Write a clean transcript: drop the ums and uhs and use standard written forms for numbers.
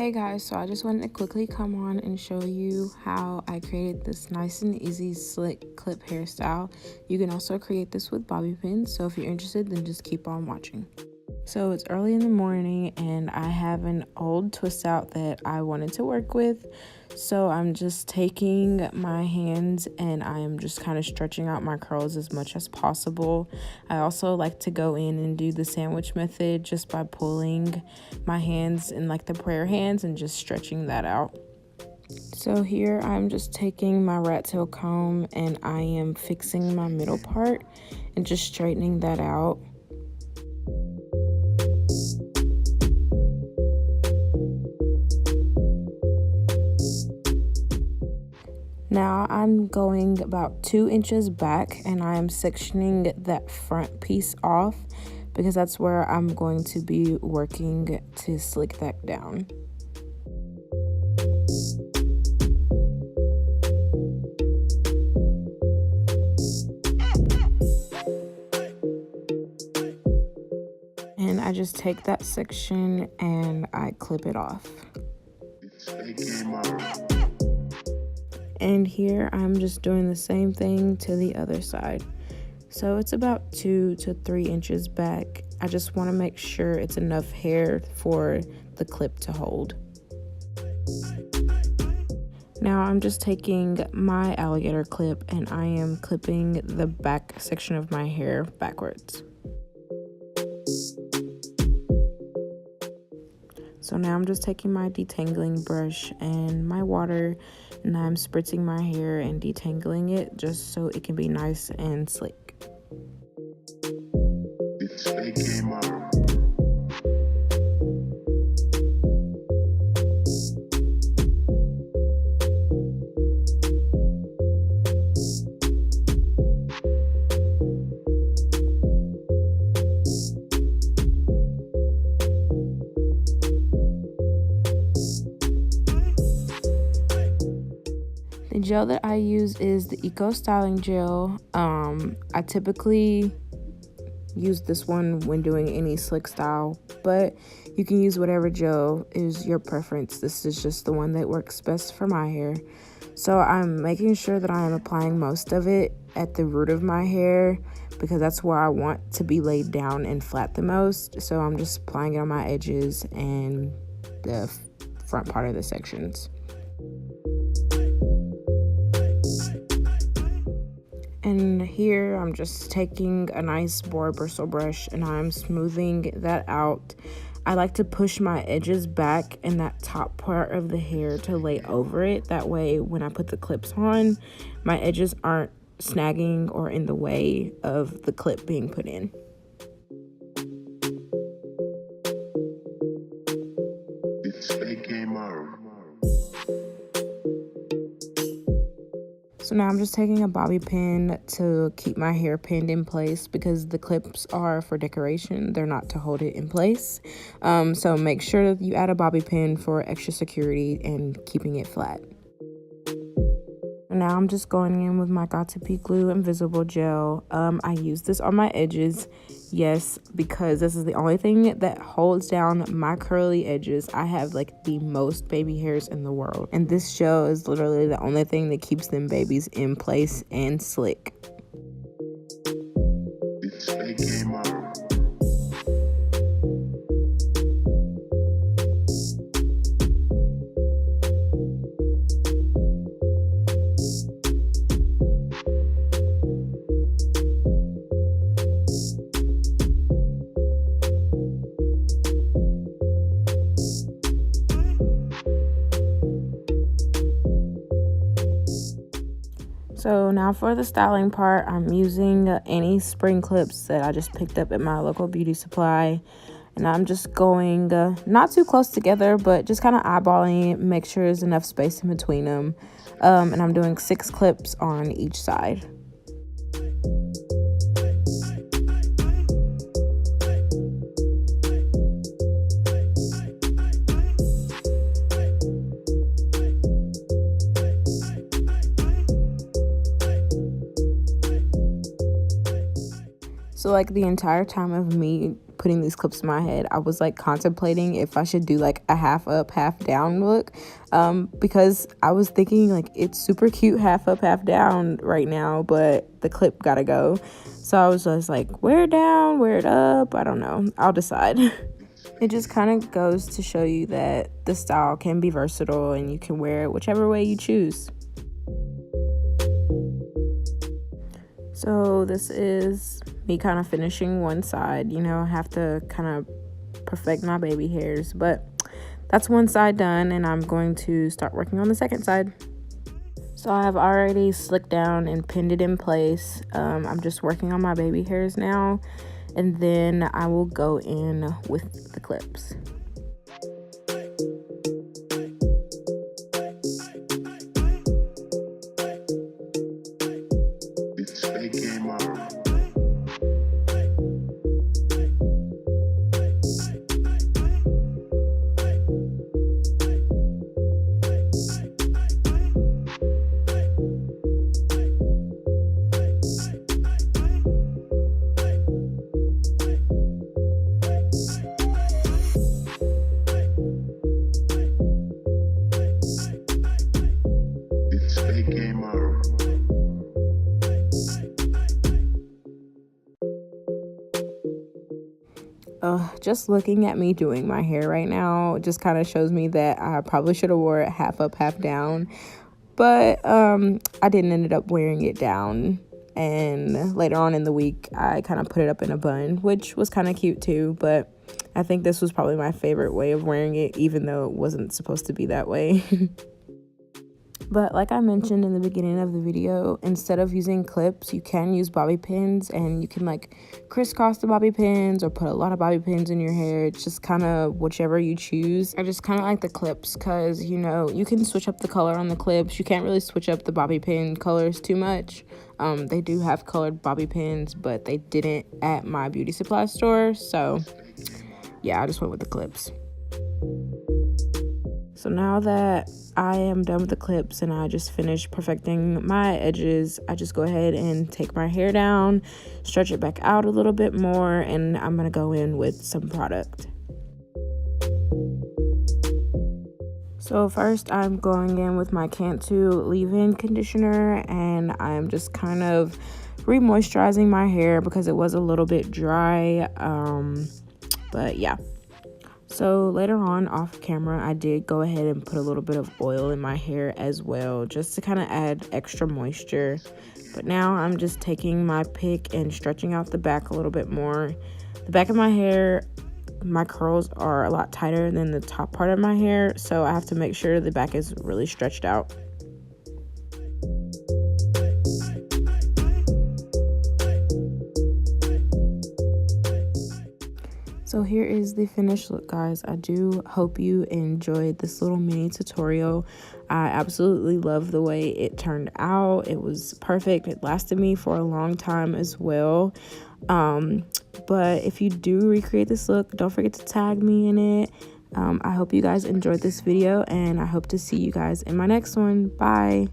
Hey guys, so I just wanted to quickly come on and show you how I created this nice and easy slick clip hairstyle. You can also create this with bobby pins, so if you're interested, then just keep on watching. So it's early in the morning and I have an old twist out that I wanted to work with. So I'm just taking my hands and I am just kind of stretching out my curls as much as possible. I also like to go in and do the sandwich method just by pulling my hands in like the prayer hands and just stretching that out. So here I'm just taking my rat tail comb and I am fixing my middle part and just straightening that out. Now I'm going about 2 inches back and I am sectioning that front piece off because that's where I'm going to be working to slick that down. And I just take that section and I clip it off. And here I'm just doing the same thing to the other side. So it's about 2 to 3 inches back. I just want to make sure it's enough hair for the clip to hold. Now I'm just taking my alligator clip and I am clipping the back section of my hair backwards. So now I'm just taking my detangling brush and my water and I'm spritzing my hair and detangling it just so it can be nice and slick. The gel that I use is the Eco Styling Gel. I typically use this one when doing any slick style, but you can use whatever gel is your preference. This is just the one that works best for my hair. So I'm making sure that I am applying most of it at the root of my hair because that's where I want to be laid down and flat the most. So I'm just applying it on my edges and the front part of the sections. And here I'm just taking a nice boar bristle brush and I'm smoothing that out. I like to push my edges back and that top part of the hair to lay over it. That way when I put the clips on, my edges aren't snagging or in the way of the clip being put in. So now I'm just taking a bobby pin to keep my hair pinned in place because the clips are for decoration. They're not to hold it in place. So make sure that you add a bobby pin for extra security and keeping it flat. Now I'm just going in with my Got2b Glue Invisible Gel. I use this on my edges, yes, because this is the only thing that holds down my curly edges. I have like the most baby hairs in the world, and this gel is literally the only thing that keeps them babies in place and slick. So now for the styling part, I'm using any spring clips that I just picked up at my local beauty supply. And I'm just going not too close together, but just kind of eyeballing it, make sure there's enough space in between them. And I'm doing 6 clips on each side. So like the entire time of me putting these clips in my head, I was like contemplating if I should do like a half up, half down look, because I was thinking like it's super cute half up, half down right now, but the clip gotta go. So I was just like, wear it down, wear it up, I don't know, I'll decide. It just kind of goes to show you that the style can be versatile and you can wear it whichever way you choose. So this is me kind of finishing one side. I have to kind of perfect my baby hairs, but that's one side done, and I'm going to start working on the second side. So I have already slicked down and pinned it in place. I'm just working on my baby hairs now, and then I will go in with the clips. Just looking at me doing my hair right now just kind of shows me that I probably should have wore it half up, half down, but I didn't end up wearing it down. And later on in the week, I kind of put it up in a bun, which was kind of cute too, but I think this was probably my favorite way of wearing it, even though it wasn't supposed to be that way. But like I mentioned in the beginning of the video, instead of using clips, you can use bobby pins, and you can like crisscross the bobby pins or put a lot of bobby pins in your hair. It's just kind of whichever you choose. I just kind of like the clips because, you can switch up the color on the clips. You can't really switch up the bobby pin colors too much. They do have colored bobby pins, but they didn't at my beauty supply store. So yeah, I just went with the clips. So now that I am done with the clips and I just finished perfecting my edges, I just go ahead and take my hair down, stretch it back out a little bit more, and I'm going to go in with some product. So first I'm going in with my Cantu leave-in conditioner, and I'm just kind of re-moisturizing my hair because it was a little bit dry, but yeah. So later on off camera, I did go ahead and put a little bit of oil in my hair as well, just to kind of add extra moisture. But now I'm just taking my pick and stretching out the back a little bit more. The back of my hair, my curls are a lot tighter than the top part of my hair, so I have to make sure the back is really stretched out. So here is the finished look, guys. I do hope you enjoyed this little mini tutorial. I absolutely love the way it turned out. It was perfect. It lasted me for a long time as well. But if you do recreate this look, don't forget to tag me in it. I hope you guys enjoyed this video, and I hope to see you guys in my next one. Bye.